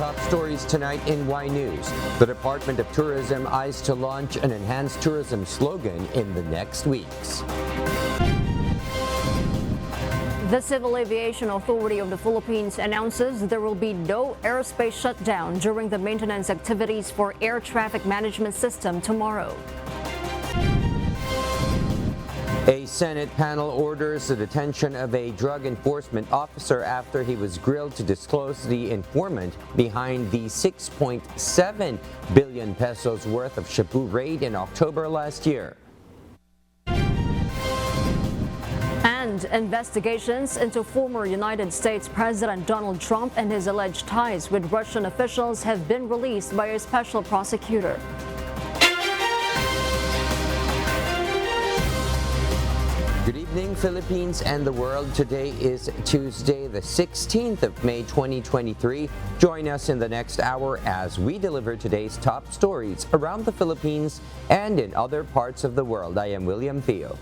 top stories tonight in Y News. The Department of Tourism eyes to launch an enhanced tourism slogan in the next weeks. The Civil Aviation Authority of the Philippines announces there will be no airspace shutdown during the maintenance activities for air traffic management system tomorrow. A Senate panel orders the detention of a drug enforcement officer after he was grilled to disclose the informant behind the 6.7 billion pesos worth of Cebu raid in October last year. And investigations into former United States President Donald Trump and his alleged ties with Russian officials have been released by a special prosecutor. Good evening, Philippines and the world. Today is Tuesday, the 16th of May, 2023. Join us in the next hour as we deliver today's top stories around the Philippines and in other parts of the world. I am William Theo.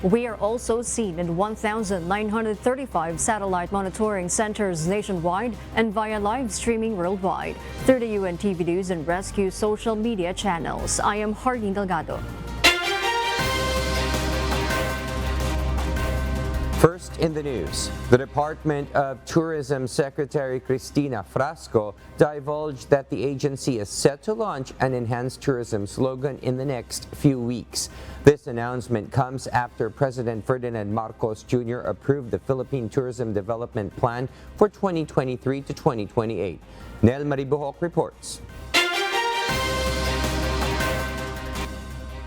We are also seen in 1,935 satellite monitoring centers nationwide and via live streaming worldwide through the UNTV News and Rescue social media channels. I am Hardin Delgado. First in the news, the Department of Tourism Secretary Cristina Frasco divulged that the agency is set to launch an enhanced tourism slogan in the next few weeks. This announcement comes after President Ferdinand Marcos Jr. approved the Philippine Tourism Development Plan for 2023 to 2028. Nel Maribuhok reports.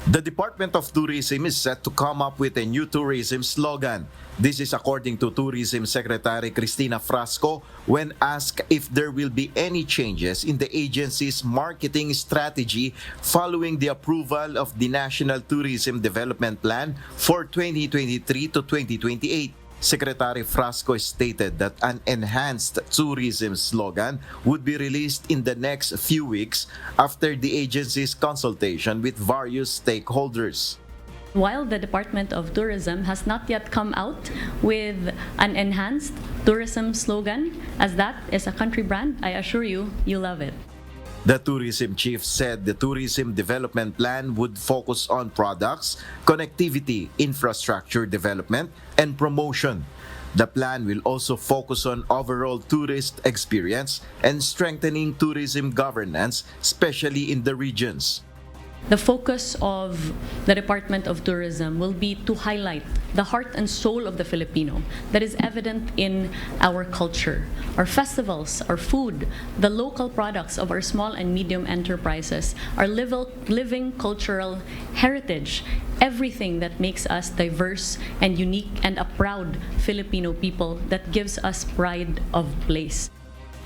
The Department of Tourism is set to come up with a new tourism slogan. This is according to Tourism Secretary Cristina Frasco when asked if there will be any changes in the agency's marketing strategy following the approval of the National Tourism Development Plan for 2023 to 2028. Secretary Frasco stated that an enhanced tourism slogan would be released in the next few weeks after the agency's consultation with various stakeholders. While the Department of Tourism has not yet come out with an enhanced tourism slogan, as that is a country brand, I assure you, you love it. The tourism chief said the tourism development plan would focus on products, connectivity, infrastructure development, and promotion. The plan will also focus on overall tourist experience and strengthening tourism governance, especially in the regions. The focus of the Department of Tourism will be to highlight the heart and soul of the Filipino that is evident in our culture, our festivals, our food, the local products of our small and medium enterprises, our living cultural heritage, everything that makes us diverse and unique and a proud Filipino people that gives us pride of place.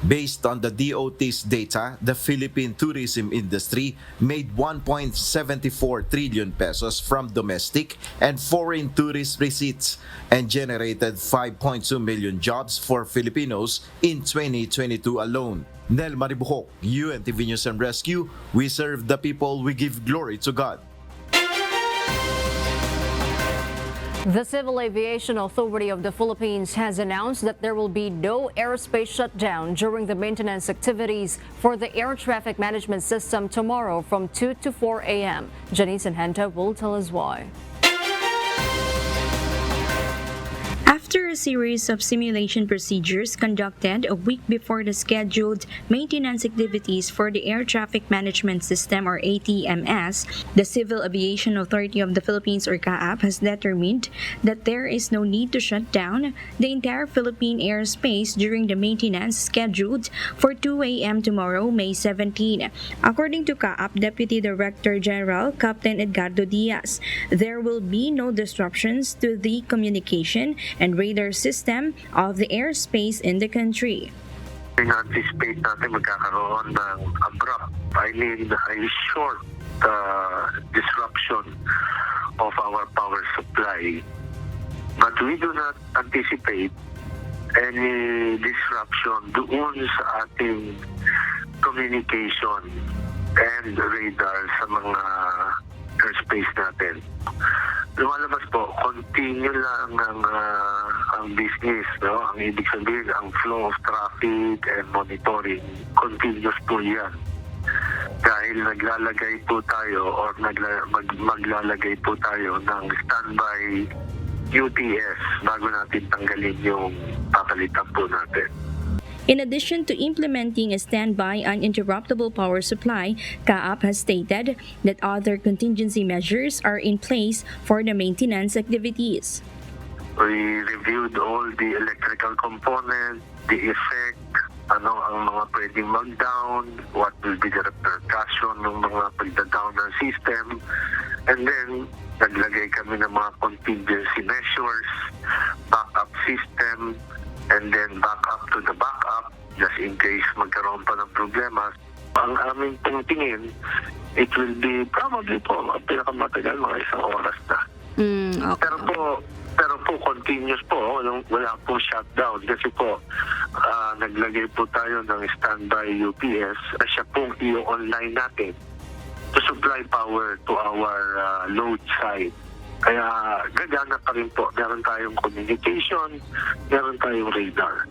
Based on the DOT's data, the Philippine tourism industry made 1.74 trillion pesos from domestic and foreign tourist receipts and generated 5.2 million jobs for Filipinos in 2022 alone. Nel Maribuhok, UNTV News and Rescue, we serve the people, we give glory to God. The Civil Aviation Authority of the Philippines has announced that there will be no airspace shutdown during the maintenance activities for the air traffic management system tomorrow from 2 to 4 a.m. Janice and Henta will tell us why. After a series of simulation procedures conducted a week before the scheduled maintenance activities for the Air Traffic Management System or ATMS, the Civil Aviation Authority of the Philippines or CAAP has determined that there is no need to shut down the entire Philippine airspace during the maintenance scheduled for 2 a.m. tomorrow, May 17. According to CAAP Deputy Director General Captain Edgardo Diaz, there will be no disruptions to the communication and radar system of the airspace in the country. In-anticipate natin magkakaroon ng abrupt, a short disruption of our power supply. But we do not anticipate any disruption doon sa ating communication and radar sa mga airspace natin. Lumalabas po, continue lang ang business, no? Ang ibig sabihin, ang flow of traffic and monitoring, continuous po yan. Dahil naglalagay po tayo or maglalagay po tayo ng standby UTS bago natin tanggalin yung papalitan po natin. In addition to implementing a standby uninterruptible power supply, CAAP has stated that other contingency measures are in place for the maintenance activities. We reviewed all the electrical components, the effect, ang mga pwedeng mag-down, what will be the repercussion ng mga pagda-down ng system, and then naglagay kami ng mga contingency measures, backup system, and then backup to the backup, just in case magkaroon pa ng problema. Ang aming tingin, it will be probably po pinakamatagal mga isang oras na. Okay. Pero po continuous po, wala po shutdown kasi po naglagay po tayo ng standby UPS na siya pong i-online natin to supply power to our load side. Kaya gagana pa rin po. Meron tayong communication, meron tayong radar.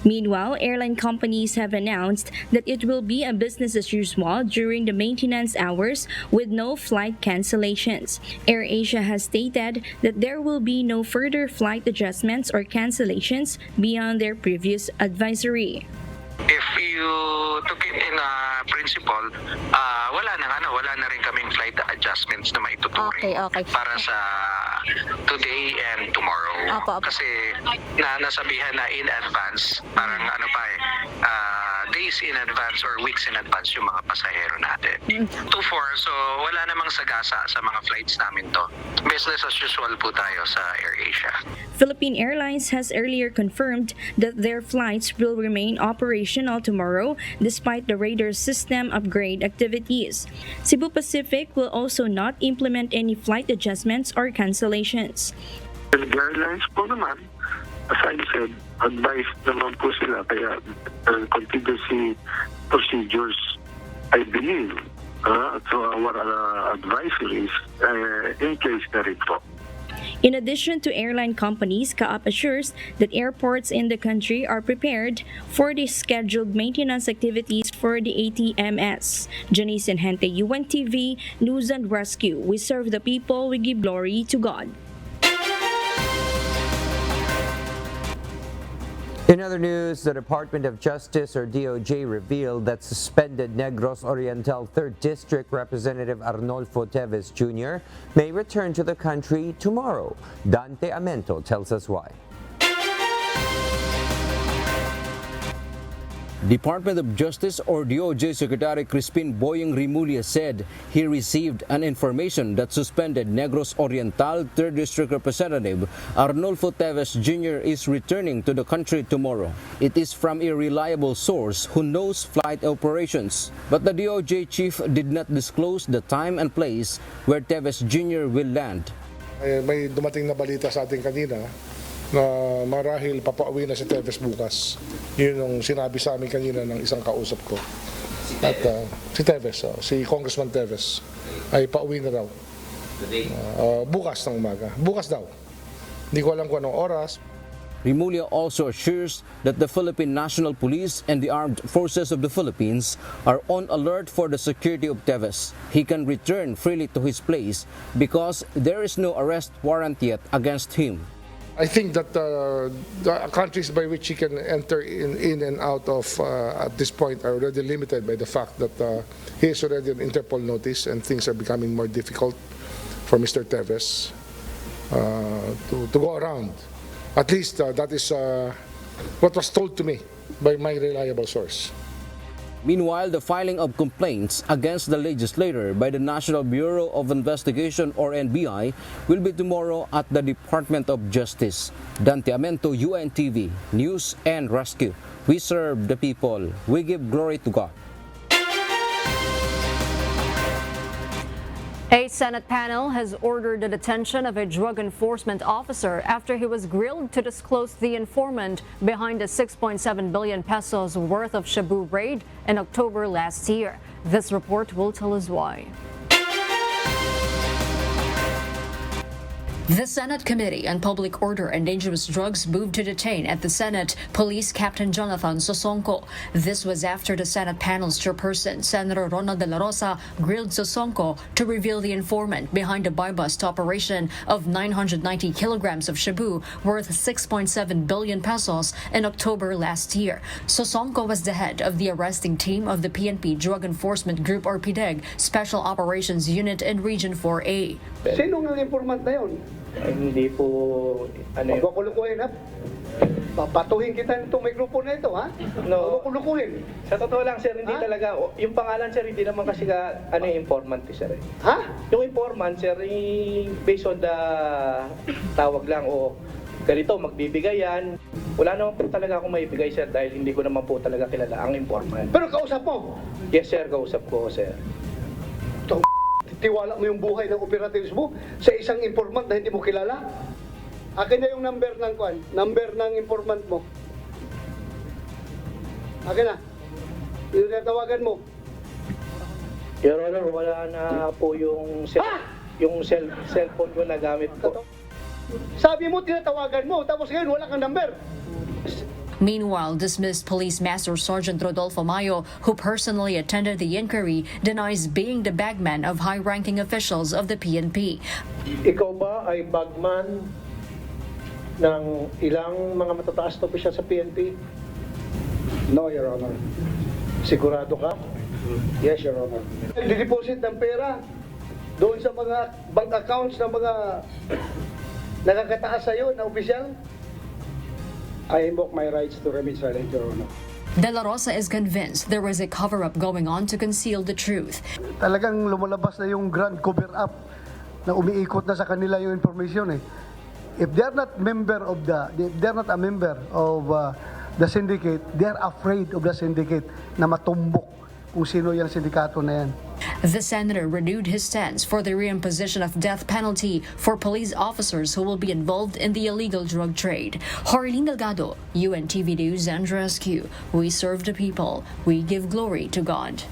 Meanwhile, airline companies have announced that it will be a business as usual during the maintenance hours with no flight cancellations. AirAsia has stated that there will be no further flight adjustments or cancellations beyond their previous advisory. If you took it in principle, wala na rin kaming flight adjustments na maituturing Okay. para sa today and tomorrow. Opo. Kasi nasabihan na in advance, parang days in advance or weeks in advance yung mga pasahero natin. 2-4, so wala namang sagasa sa mga flights namin to. Business as usual po tayo sa AirAsia. Philippine Airlines has earlier confirmed that their flights will remain operational tomorrow despite the radar system upgrade activities. Cebu Pacific will also not implement any flight adjustments or cancellations. The airlines po naman, as I said, advised naman po sila. Kaya contingency procedures, I believe, to our advisories, in place na rin po. In addition to airline companies, CAAP assures that airports in the country are prepared for the scheduled maintenance activities for the ATMS. Janice Hente, UNTV, News and Rescue. We serve the people, we give glory to God. In other news, the Department of Justice or DOJ revealed that suspended Negros Oriental 3rd District Representative Rodolfo Teves Jr. may return to the country tomorrow. Dante Amento tells us why. Department of Justice or DOJ Secretary Crispin Boyeng Remulla said he received an information that suspended Negros Oriental 3rd District Representative Rodolfo Teves Jr. is returning to the country tomorrow. It is from a reliable source who knows flight operations. But the DOJ chief did not disclose the time and place where Teves Jr. will land. May dumating na balita sa ating kanina na marahil papauwi na si Teves bukas. Yun yung sinabi sa amin kanina ng isang kausap ko. At si Teves, si Congressman Teves, ay pauwi na daw. Bukas ng umaga. Bukas daw. Hindi ko alam kung anong oras. Remulla also assures that the Philippine National Police and the Armed Forces of the Philippines are on alert for the security of Teves. He can return freely to his place because there is no arrest warrant yet against him. I think that the countries by which he can enter in and out of at this point are already limited by the fact that he is already on Interpol notice and things are becoming more difficult for Mr. Teves to go around. At least that is what was told to me by my reliable source. Meanwhile, the filing of complaints against the legislator by the National Bureau of Investigation or NBI will be tomorrow at the Department of Justice. Dante Amento, UNTV, News and Rescue. We serve the people. We give glory to God. A Senate panel has ordered the detention of a drug enforcement officer after he was grilled to disclose the informant behind the 6.7 billion pesos worth of shabu raid in October last year. This report will tell us why. The Senate Committee on Public Order and Dangerous Drugs moved to detain at the Senate Police Captain Jonathan Sosonko. This was after the Senate panel's chairperson, Senator Ronald De La Rosa, grilled Sosonko to reveal the informant behind the buy-bust operation of 990 kilograms of shabu worth 6.7 billion pesos in October last year. Sosonko was the head of the arresting team of the PNP Drug Enforcement Group or PDEG Special Operations Unit in Region 4A. Sino ng informant na yun? Hindi po, Huwag ko kulukuhin, ha? Papatuhin kita nitong may grupo na ito, ha? No. Huwag ko kulukuhin. Sa totoo lang, sir, hindi Ha? talaga, yung pangalan, sir, hindi naman kasi informant, sir. Ha? Yung informant, sir, based on the tawag lang, o ganito, magbibigay yan. Wala naman po talaga akong maibigay, sir, dahil hindi ko naman po talaga kilala ang informant. Pero kausap mo. Yes, sir, kausap ko, sir. Tiwala mo yung buhay ng operatives mo sa isang informant na hindi mo kilala? Akin na yung number ng informant mo. Akin na. Yung tinatawagan mo. Your Honor, wala na po yung cellphone ko na gamit po. Sabi mo, tinatawagan mo, tapos ngayon wala kang number. Meanwhile, dismissed Police Master Sergeant Rodolfo Mayo, who personally attended the inquiry, denies being the bagman of high-ranking officials of the PNP. Ikaw ba ay bagman ng ilang mga matataas na opisyal sa PNP? No, Your Honor. Sigurado ka? Yes, Your Honor. Nagdi-deposit ng pera doon sa mga bank accounts ng mga nakakataas sa'yo na opisyal? I invoke my rights to remain silent, Your Honor. De La Rosa is convinced there was a cover-up going on to conceal the truth. Talagang lumalabas na yung grand cover-up na umiikot na sa kanila yung information eh. If they're not a member of the syndicate, they're afraid of the syndicate na matumbok kung sino yung sindikato na yan. The senator renewed his stance for the reimposition of death penalty for police officers who will be involved in the illegal drug trade. Harleen Delgado, UNTV News and Rescue. We serve the people. We give glory to God.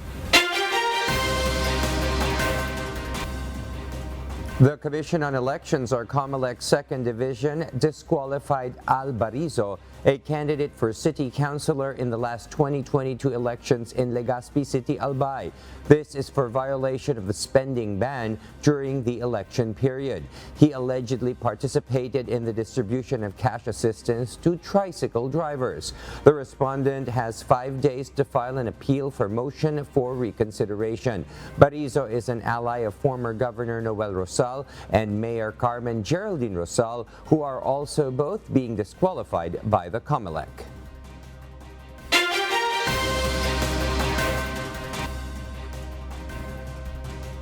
The Commission on Elections, or COMELEC's second division, disqualified Al Barizo, a candidate for city councilor in the last 2022 elections in Legazpi City, Albay. This is for violation of the spending ban during the election period. He allegedly participated in the distribution of cash assistance to tricycle drivers. The respondent has 5 days to file an appeal for motion for reconsideration. Barizo is an ally of former Governor Noel Rosal and Mayor Carmen Geraldine Rosal, who are also both being disqualified by the COMELEC.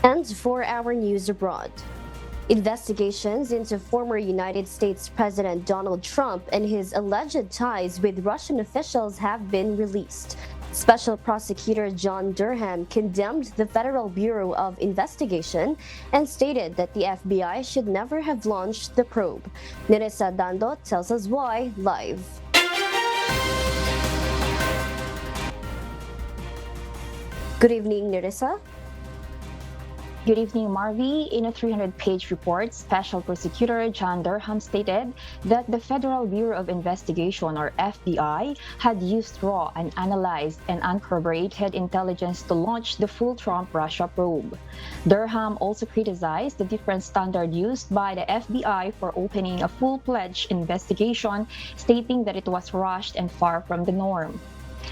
And for our news abroad, investigations into former United States President Donald Trump and his alleged ties with Russian officials have been released. Special Prosecutor John Durham condemned the Federal Bureau of Investigation and stated that the FBI should never have launched the probe. Nerissa Dando tells us why live. Good evening, Nerissa. Good evening, Marvy. In a 300-page report, Special Prosecutor John Durham stated that the Federal Bureau of Investigation, or FBI, had used raw, unanalyzed, and uncorroborated intelligence to launch the full Trump-Russia probe. Durham also criticized the different standard used by the FBI for opening a full-fledged investigation, stating that it was rushed and far from the norm.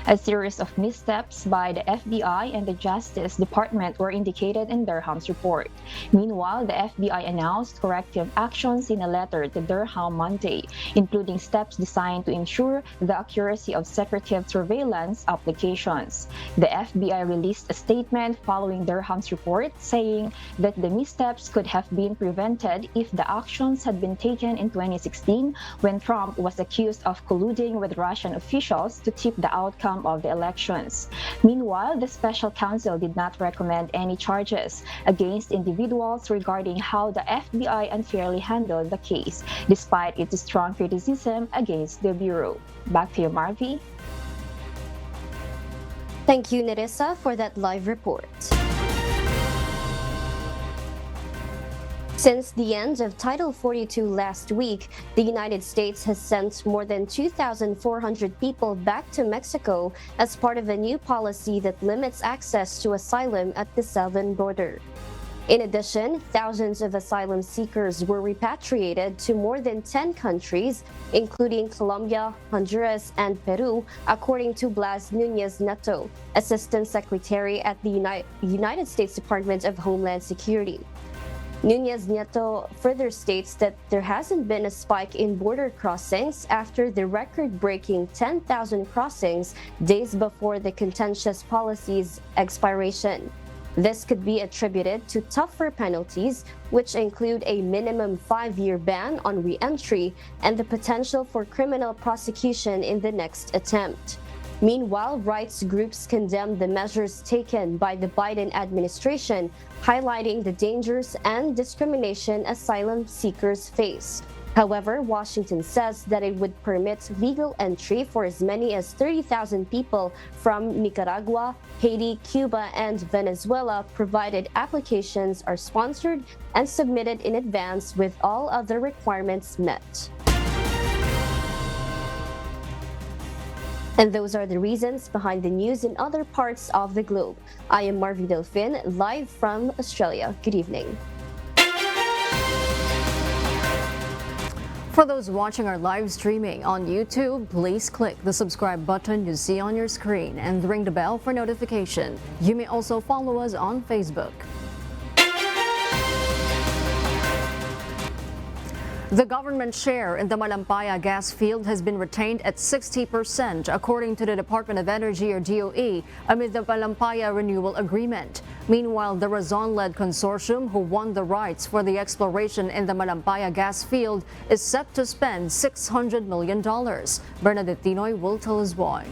A series of missteps by the FBI and the Justice Department were indicated in Durham's report. Meanwhile, the FBI announced corrective actions in a letter to Durham Monday, including steps designed to ensure the accuracy of secretive surveillance applications. The FBI released a statement following Durham's report, saying that the missteps could have been prevented if the actions had been taken in 2016 when Trump was accused of colluding with Russian officials to tip the outcome of the elections. Meanwhile, the special counsel did not recommend any charges against individuals regarding how the FBI unfairly handled the case, despite its strong criticism against the Bureau. Back to you, Marvy. Thank you, Nerissa, for that live report. Since the end of Title 42 last week, the United States has sent more than 2,400 people back to Mexico as part of a new policy that limits access to asylum at the southern border. In addition, thousands of asylum seekers were repatriated to more than 10 countries, including Colombia, Honduras, and Peru, according to Blas Nunez Neto, Assistant Secretary at the United States Department of Homeland Security. Nunez Nieto further states that there hasn't been a spike in border crossings after the record-breaking 10,000 crossings days before the contentious policy's expiration. This could be attributed to tougher penalties, which include a minimum 5-year ban on re-entry and the potential for criminal prosecution in the next attempt. Meanwhile, rights groups condemn the measures taken by the Biden administration, highlighting the dangers and discrimination asylum seekers face. However, Washington says that it would permit legal entry for as many as 30,000 people from Nicaragua, Haiti, Cuba, and Venezuela, provided applications are sponsored and submitted in advance with all other requirements met. And those are the reasons behind the news in other parts of the globe. I am Marvi Delfin, live from Australia. Good evening. For those watching our live streaming on YouTube, please click the subscribe button you see on your screen and ring the bell for notification. You may also follow us on Facebook. The government share in the Malampaya gas field has been retained at 60%, according to the Department of Energy or DOE, amid the Malampaya renewal agreement. Meanwhile, the Razon-led consortium who won the rights for the exploration in the Malampaya gas field is set to spend $600 million. Bernadette Tinoy will tell us why.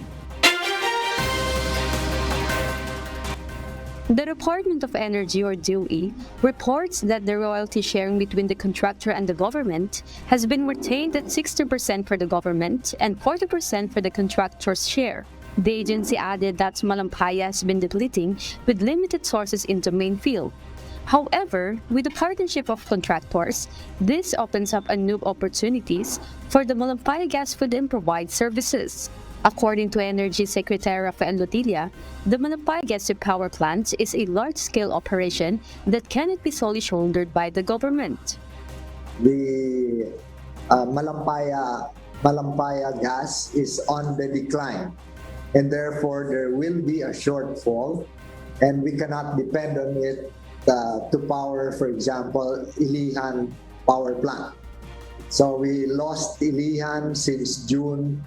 The Department of Energy or DOE reports that the royalty sharing between the contractor and the government has been retained at 60% for the government and 40% for the contractor's share. The agency added that Malampaya has been depleting with limited sources in the main field. However, with the partnership of contractors, this opens up new opportunities for the Malampaya gas field and provide services. According to Energy Secretary Rafael Lotilla, the Malampaya gas power plant is a large-scale operation that cannot be solely shouldered by the government. The Malampaya gas is on the decline, and therefore there will be a shortfall, and we cannot depend on it to power, for example, Ilijan power plant. So we lost Ilijan since June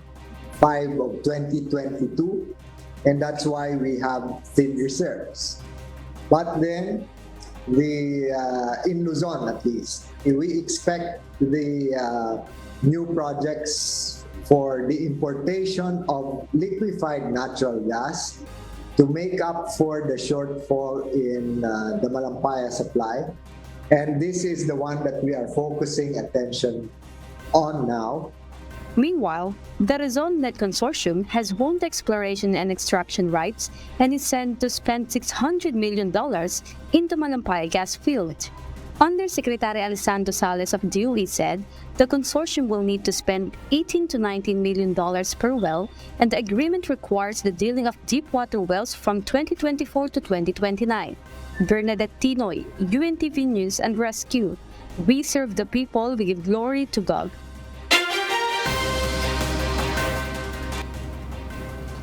5 of 2022, and that's why we have thin reserves. But then, in Luzon at least, we expect the new projects for the importation of liquefied natural gas to make up for the shortfall in the Malampaya supply. And this is the one that we are focusing attention on now. Meanwhile, the Razon-led consortium has won the exploration and extraction rights and is set to spend $600 million in the Malampaya gas field. Undersecretary Alessandro Sales of DOE said the consortium will need to spend $18 to $19 million per well, and the agreement requires the drilling of deep water wells from 2024 to 2029. Bernadette Tinoy, UNTV News and Rescue. We serve the people, we give glory to God.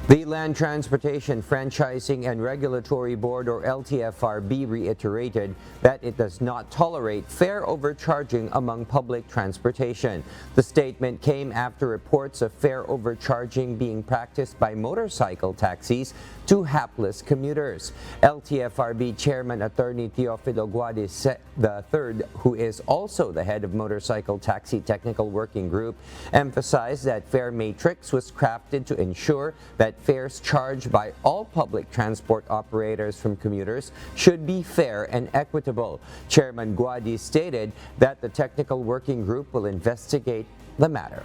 The Land Transportation Franchising and Regulatory Board, or LTFRB, reiterated that it does not tolerate fare overcharging among public transportation. The statement came after reports of fare overcharging being practiced by motorcycle taxis to hapless commuters. LTFRB Chairman Attorney Teofilo Guadis III, who is also the head of Motorcycle Taxi Technical Working Group, emphasized that fare matrix was crafted to ensure that fares charged by all public transport operators from commuters should be fair and equitable. Chairman Guadis stated that the technical working group will investigate the matter.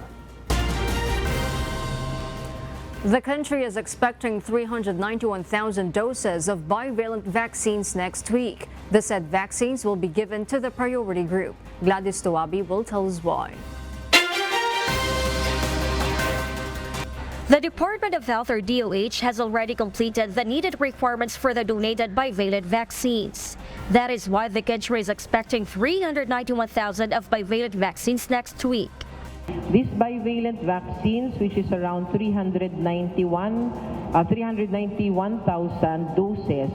The country is expecting 391,000 doses of bivalent vaccines next week. The said vaccines will be given to the priority group. Gladys Tuabi will tell us why. The Department of Health or DOH has already completed the needed requirements for the donated bivalent vaccines. That is why the country is expecting 391,000 of bivalent vaccines next week. These bivalent vaccines, which is around 391,000 doses,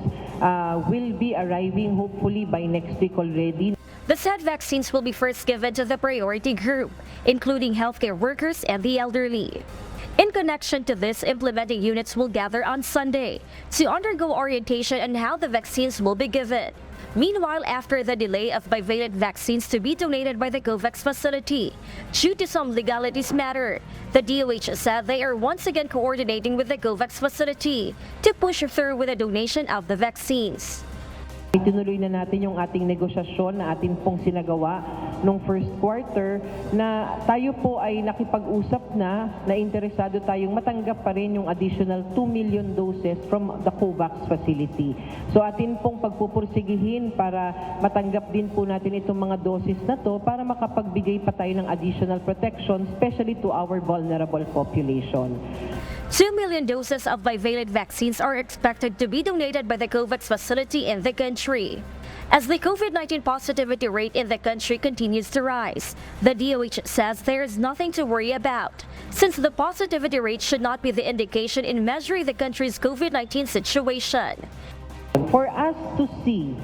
will be arriving hopefully by next week already. The said vaccines will be first given to the priority group, including healthcare workers and the elderly. In connection to this, implementing units will gather on Sunday to undergo orientation on how the vaccines will be given. Meanwhile, after the delay of bivalent vaccines to be donated by the COVAX facility, due to some legalities matter, the DOH said they are once again coordinating with the COVAX facility to push through with the donation of the vaccines. Itinuloy na natin yung ating negosasyon na atin pong sinagawa nung first quarter na tayo po ay nakipag-usap na interesado tayong matanggap pa rin yung additional 2 million doses from the COVAX facility. So atin pong pagpupursigihin para matanggap din po natin itong mga doses na to para makapagbigay pa tayo ng additional protection, especially to our vulnerable population. 2 million doses of bivalent vaccines are expected to be donated by the COVAX facility in the country. As the COVID-19 positivity rate in the country continues to rise, the DOH says there is nothing to worry about, since the positivity rate should not be the indication in measuring the country's COVID-19 situation. For us to see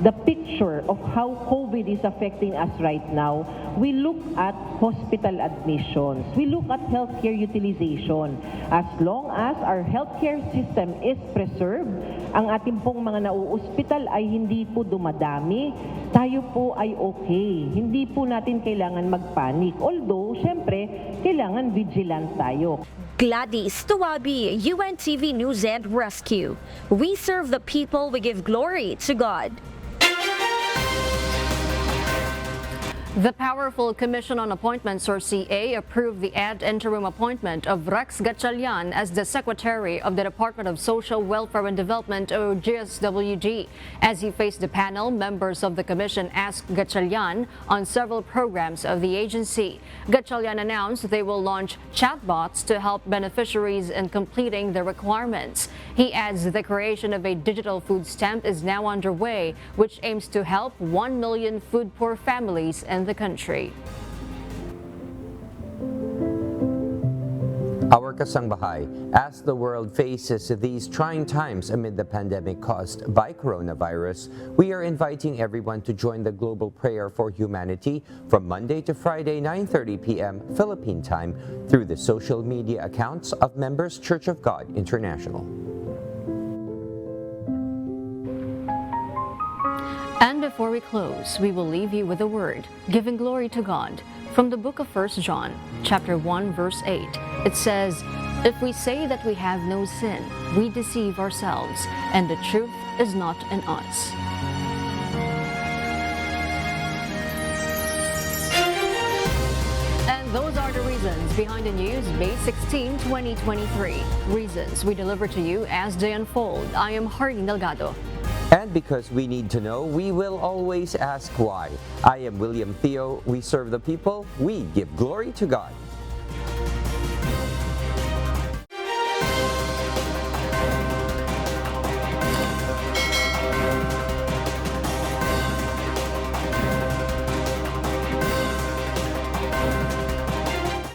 the picture of how COVID is affecting us right now, we look at hospital admissions, we look at healthcare utilization. As long as our healthcare system is preserved, ang ating pong mga nauospital ay hindi po dumadami, tayo po ay okay. Hindi po natin kailangan magpanik. Although, syempre, kailangan vigilant tayo. Gladys Tuabi, UNTV News and Rescue. We serve the people, we give glory to God. The powerful Commission on Appointments or CA approved the ad interim appointment of Rex Gatchalian as the Secretary of the Department of Social Welfare and Development or GSWD. As he faced the panel, members of the commission asked Gatchalian on several programs of the agency. Gatchalian announced they will launch chatbots to help beneficiaries in completing the requirements. He adds the creation of a digital food stamp is now underway, which aims to help 1 million food-poor families in the country. Our kasangbahay, as the world faces these trying times amid the pandemic caused by coronavirus, we are inviting everyone to join the global prayer for humanity from Monday to Friday, 9:30 p.m. Philippine time through the social media accounts of Members Church of God International. And before we close, we will leave you with a word, giving glory to God. From the book of 1 John, chapter 1, verse 8, it says, "If we say that we have no sin, we deceive ourselves, and the truth is not in us." And those are the reasons behind the news, May 16, 2023. Reasons we deliver to you as they unfold. I am Hardy Delgado. And because we need to know, we will always ask why. I am William Theo. We serve the people. We give glory to God.